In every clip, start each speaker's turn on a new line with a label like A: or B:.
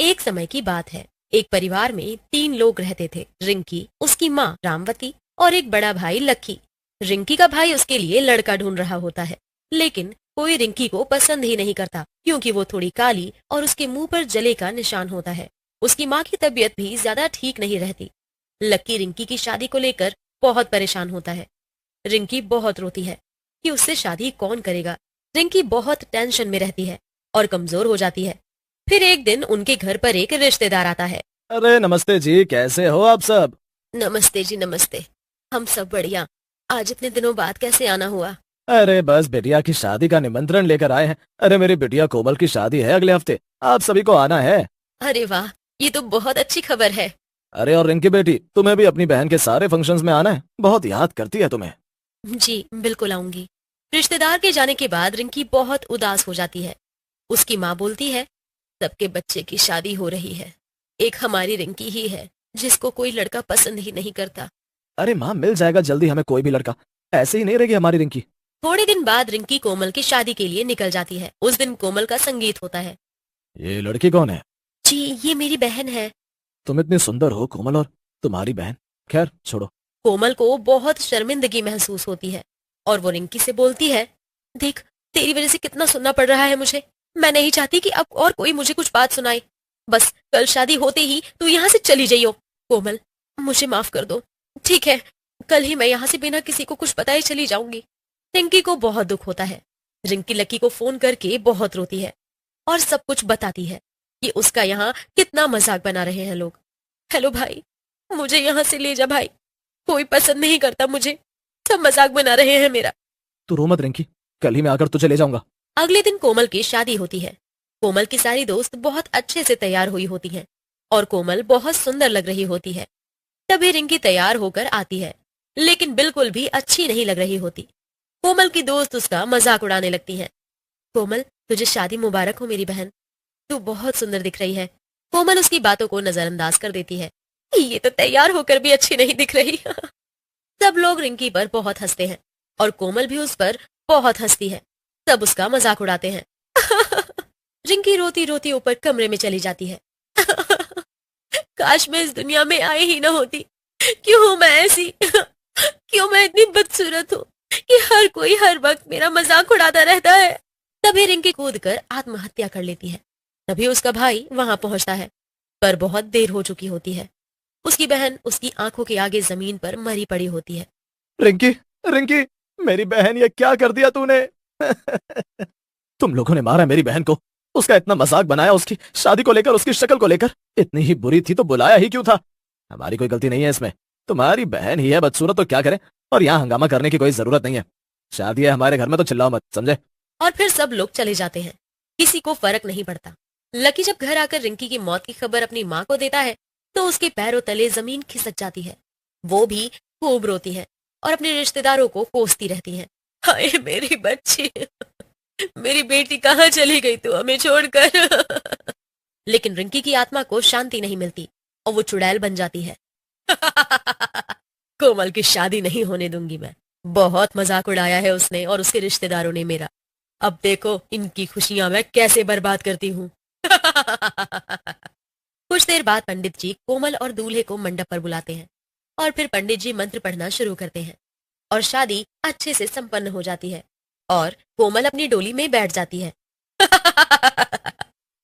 A: एक समय की बात है। एक परिवार में 3 लोग रहते थे। रिंकी, उसकी माँ रामवती और एक बड़ा भाई लक्की। रिंकी का भाई उसके लिए लड़का ढूंढ रहा होता है, लेकिन कोई रिंकी को पसंद ही नहीं करता, क्योंकि वो थोड़ी काली और उसके मुंह पर जले का निशान होता है। उसकी माँ की तबीयत भी ज्यादा ठीक नहीं रहती। लक्की रिंकी की शादी को लेकर बहुत परेशान होता है। रिंकी बहुत रोती है कि उससे शादी कौन करेगा। रिंकी बहुत टेंशन में रहती है और कमजोर हो जाती है। फिर एक दिन उनके घर पर एक रिश्तेदार आता है।
B: अरे नमस्ते जी, कैसे हो आप सब।
A: नमस्ते जी, नमस्ते। हम सब बढ़िया। आज इतने दिनों बाद कैसे आना हुआ?
B: अरे बस बिटिया की शादी का निमंत्रण लेकर आए हैं। अरे मेरी बिटिया कोमल की शादी है अगले हफ्ते, आप सभी को आना है।
A: अरे वाह, ये तो बहुत अच्छी खबर है।
B: अरे और रिंकी बेटी, तुम्हें भी अपनी बहन के सारे फंक्शंस में आना है, बहुत याद करती है तुम्हें।
A: जी बिल्कुल आऊंगी। रिश्तेदार के जाने के बाद रिंकी बहुत उदास हो जाती है। उसकी माँ बोलती है, सबके बच्चे की शादी हो रही है, एक हमारी रिंकी ही है जिसको कोई लड़का पसंद ही नहीं करता।
B: अरे माँ, मिल जाएगा जल्दी हमें कोई भी लड़का, ऐसे ही नहीं रहेगी हमारी रिंकी।
A: थोड़े दिन बाद रिंकी कोमल की शादी के लिए निकल जाती है। उस दिन कोमल का संगीत होता है।
B: ये लड़की कौन है?
A: जी, ये मेरी बहन है।
B: तुम इतनी सुंदर हो कोमल, और तुम्हारी बहन। खैर छोड़ो।
A: कोमल को बहुत शर्मिंदगी महसूस होती है और वो रिंकी से बोलती है, देख, तेरी वजह से कितना सुनना पड़ रहा है मुझे। मैं नहीं चाहती कि अब और कोई मुझे कुछ बात सुनाए। बस कल शादी होते ही तू यहाँ से चली जाइयो। कोमल, मुझे माफ कर दो। ठीक है, कल ही मैं यहाँ से बिना किसी को कुछ बताए चली जाऊंगी। रिंकी को बहुत दुख होता है। रिंकी लकी को फोन करके बहुत रोती है और सब कुछ बताती है कि उसका यहाँ कितना मजाक बना रहे हैं लोग। हेलो भाई, मुझे यहाँ से ले जा भाई, कोई पसंद नहीं करता मुझे, सब मजाक बना रहे हैं मेरा।
B: तू रो मत रिंकी, कल ही मैं आकर तुझे ले जाऊंगा।
A: अगले दिन कोमल की शादी होती है। कोमल की सारी दोस्त बहुत अच्छे से तैयार हुई होती हैं और कोमल बहुत सुंदर लग रही होती है। तभी रिंकी तैयार होकर आती है, लेकिन बिल्कुल भी अच्छी नहीं लग रही होती। कोमल की दोस्त उसका मजाक उड़ाने लगती हैं। कोमल, तुझे शादी मुबारक हो मेरी बहन, तू बहुत सुंदर दिख रही है। कोमल उसकी बातों को नजरअंदाज कर देती है। ये तो तैयार होकर भी अच्छी नहीं दिख रही। सब लोग रिंकी पर बहुत हंसते हैं और कोमल भी उस पर बहुत हंसती है। सब उसका मजाक उड़ाते हैं। रिंकी रोती रोती ऊपर कमरे में चली जाती है। काश मैं इस दुनिया में आई ही ना होती। क्यों हूं मैं ऐसी? क्यों मैं इतनी बदसूरत हूँ कि हर कोई हर वक्त मेरा मजाक उड़ाता रहता है? तभी रिंकी कूद कर आत्महत्या कर लेती है। तभी उसका भाई वहां पहुंचता है, पर बहुत देर हो चुकी होती है। उसकी बहन उसकी आंखों के आगे जमीन पर मरी पड़ी होती है।
B: रिंकी, रिंकी, मेरी बहन, ये क्या कर दिया तूने। तुम लोगों ने मारा मेरी बहन को, उसका इतना मजाक बनाया, उसकी शादी को लेकर, उसकी शक्ल को लेकर। इतनी ही बुरी थी तो बुलाया ही क्यों था। हमारी कोई गलती नहीं है इसमें, तुम्हारी बहन ही है बदसूरत तो क्या करे। और यहाँ हंगामा करने की कोई जरूरत नहीं है। शादी है हमारे घर में तो चिल्लाओ मत, समझे।
A: और फिर सब लोग चले जाते हैं। किसी को फर्क नहीं पड़ता। लकी जब घर आकर रिंकी की मौत की खबर अपनी माँ को देता है तो उसके पैरों तले जमीन खिसक जाती है। वो भी खूब रोती है और अपने रिश्तेदारों को कोसती रहती है। हाय मेरी बच्ची, मेरी बेटी कहाँ चली गई तू हमें छोड़कर? लेकिन रिंकी की आत्मा को शांति नहीं मिलती और वो चुड़ैल बन जाती है। कोमल की शादी नहीं होने दूंगी मैं। बहुत मजाक उड़ाया है उसने और उसके रिश्तेदारों ने मेरा। अब देखो इनकी खुशियां मैं कैसे बर्बाद करती हूँ। कुछ देर बाद पंडित जी कोमल और दूल्हे को मंडप पर बुलाते हैं और फिर पंडित जी मंत्र पढ़ना शुरू करते हैं और शादी अच्छे से संपन्न हो जाती है और कोमल अपनी डोली में बैठ जाती है।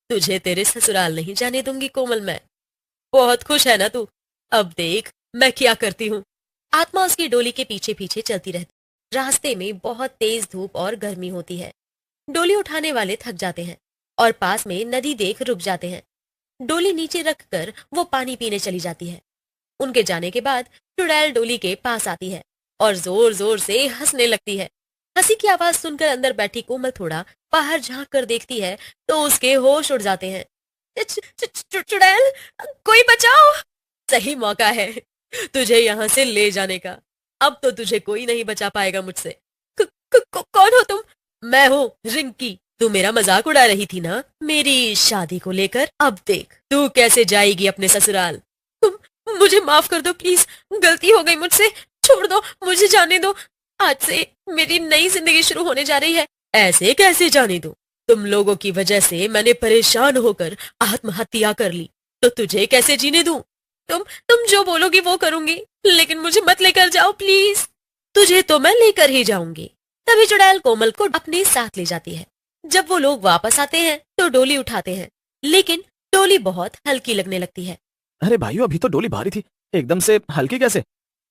A: तुझे तेरे ससुराल नहीं जाने दूंगी कोमल मैं। बहुत खुश है ना तू? अब देख मैं क्या करती हूँ। आत्मा उसकी डोली के पीछे पीछे चलती रहती। रास्ते में बहुत तेज धूप और गर्मी होती है। डोली उठाने वाले थक जाते हैं और पास में नदी देख रुक जाते हैं। डोली नीचे रखकर वो पानी पीने चली जाती है। उनके जाने के बाद चुड़ैल डोली के पास आती है और जोर जोर से हंसने लगती है। हंसी की आवाज सुनकर अंदर बैठी कोमल थोड़ा बाहर झांक कर देखती है तो उसके होश उड़ जाते हैं। चुड़ैल, कोई बचाओ! सही मौका है तुझे यहाँ से ले जाने का। अब तो तुझे कोई नहीं बचा पाएगा मुझसे। कौन हो तुम? मैं हूँ रिंकी। तू मेरा मजाक उड़ा रही थी ना मेरी शादी को लेकर। अब देख तू कैसे जाएगी अपने ससुराल। तुम मुझे माफ कर दो प्लीज, गलती हो गई मुझसे, छोड़ दो, मुझे जाने दो। आज से मेरी नई जिंदगी शुरू होने जा रही है। ऐसे कैसे जाने दो? तुम लोगों की वजह से मैंने परेशान होकर आत्महत्या कर ली, तो तुझे कैसे जीने दूं? तुम जो बोलोगी वो करूंगी, लेकिन मुझे मत लेकर जाओ प्लीज। तुझे तो मैं लेकर ही जाऊंगी। तभी चुड़ैल कोमल को अपने साथ ले जाती है। जब वो लोग वापस आते हैं तो डोली उठाते हैं, लेकिन डोली बहुत हल्की लगने लगती है।
B: अरे भाइयों, अभी तो डोली भारी थी, एकदम से हल्की कैसे?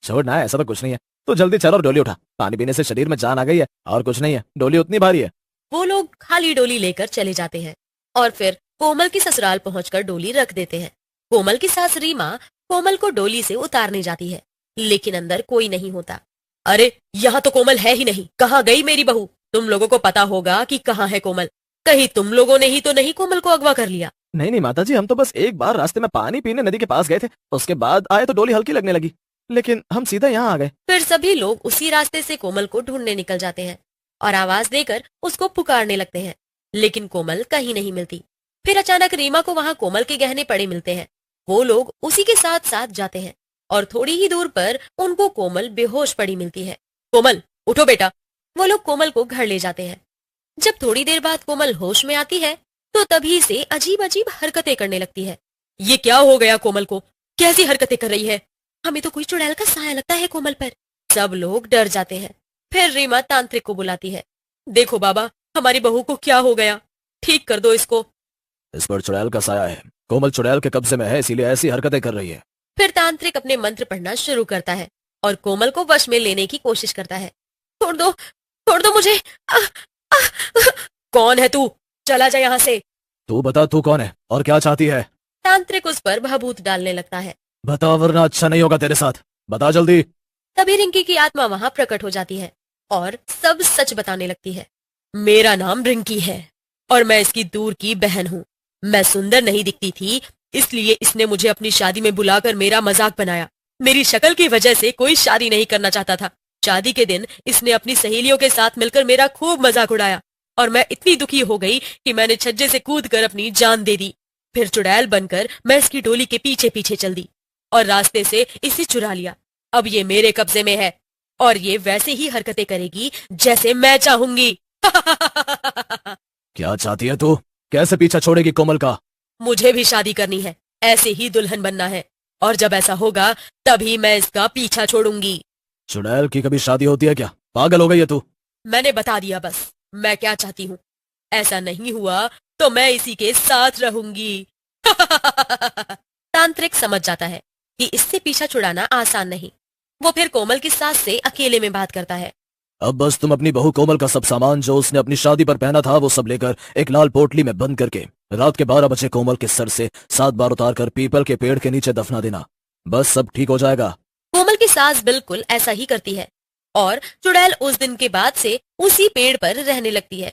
B: छोड़ ना, ऐसा तो कुछ नहीं है। तो जल्दी चल और डोली उठा। पानी पीने से शरीर में जान आ गई है और कुछ नहीं है, डोली उतनी भारी है।
A: वो लोग खाली डोली लेकर चले जाते हैं और फिर कोमल की ससुराल पहुंचकर डोली रख देते हैं। कोमल की सास रीमा कोमल को डोली से उतारने जाती है, लेकिन अंदर कोई नहीं होता। अरे यहाँ तो कोमल है ही नहीं, कहाँ गई मेरी बहू? तुम लोगों को पता होगा कि कहाँ है कोमल। कहीं तुम लोगों ने ही तो नहीं कोमल को अगवा कर लिया?
B: नहीं नहीं माताजी, हम तो बस एक बार रास्ते में पानी पीने नदी के पास गए थे, उसके बाद आए तो डोली हल्की लगने लगी, लेकिन हम सीधा यहाँ आ गए।
A: फिर सभी लोग उसी रास्ते से कोमल को ढूंढने निकल जाते हैं और आवाज देकर उसको पुकारने लगते हैं, लेकिन कोमल कहीं नहीं मिलती। फिर अचानक रीमा को वहाँ कोमल के गहने पड़े मिलते हैं। वो लोग उसी के साथ साथ जाते हैं और थोड़ी ही दूर पर उनको कोमल बेहोश पड़ी मिलती है। कोमल उठो बेटा। वो लोग कोमल को घर ले जाते हैं। जब थोड़ी देर बाद कोमल होश में आती है तो तभी से अजीब अजीब हरकतें करने लगती है। ये क्या हो गया कोमल को? कैसी हरकतें कर रही है? हमें तो कोई चुड़ैल का साया लगता है कोमल पर। सब लोग डर जाते हैं। फिर रीमा तांत्रिक को बुलाती है। देखो बाबा, हमारी बहू को क्या हो गया, ठीक कर दो इसको।
B: इस पर चुड़ैल का साया है, कोमल चुड़ैल के कब्जे में है, इसीलिए ऐसी हरकतें कर रही है।
A: फिर तांत्रिक अपने मंत्र पढ़ना शुरू करता है और कोमल को वश में लेने की कोशिश करता है। छोड़ दो मुझे। कौन है तू? चला जा यहाँ से।
B: तू बता, तू कौन है और क्या चाहती है?
A: तांत्रिक उस पर भभूत डालने लगता है।
B: बता वरना अच्छा नहीं होगा तेरे साथ, बता जल्दी।
A: तभी रिंकी की आत्मा वहां प्रकट हो जाती है और सब सच बताने लगती है। मेरा नाम रिंकी है और मैं इसकी दूर की बहन हूँ। मैं सुंदर नहीं दिखती थी, इसलिए इसने मुझे अपनी शादी में बुलाकर मेरा मजाक बनाया। मेरी शक्ल की वजह से कोई शादी नहीं करना चाहता था। शादी के दिन इसने अपनी सहेलियों के साथ मिलकर मेरा खूब मजाक उड़ाया और मैं इतनी दुखी हो गई कि मैंने छज्जे से कूदकर अपनी जान दे दी। फिर चुड़ैल बनकर मैं इसकी डोली के पीछे पीछे चल दी और रास्ते से इसे चुरा लिया। अब ये मेरे कब्जे में है और ये वैसे ही हरकतें करेगी जैसे मैं चाहूंगी।
B: क्या चाहती है तू? कैसे पीछा छोड़ेगी कोमल का?
A: मुझे भी शादी करनी है, ऐसे ही दुल्हन बनना है और जब ऐसा होगा तभी मैं इसका पीछा छोड़ूंगी।
B: चुड़ैल की कभी शादी होती है क्या? पागल हो गई है तू?
A: मैंने बता दिया बस मैं क्या चाहती हूँ। ऐसा नहीं हुआ तो मैं इसी के साथ रहूंगी। तांत्रिक समझ जाता है कि इससे पीछा छुड़ाना आसान नहीं। वो फिर कोमल की सास से अकेले में बात करता है।
B: अब बस तुम अपनी बहू कोमल का सब सामान जो उसने अपनी शादी पर पहना था वो सब लेकर एक लाल पोटली में बंद करके रात के 12 बजे कोमल के सर से 7 बार उतारकर पीपल के पेड़ के नीचे दफना देना, बस सब ठीक हो जाएगा।
A: कोमल की सास बिल्कुल ऐसा ही करती है और चुड़ैल उस दिन के बाद से उसी पेड़ पर रहने लगती है।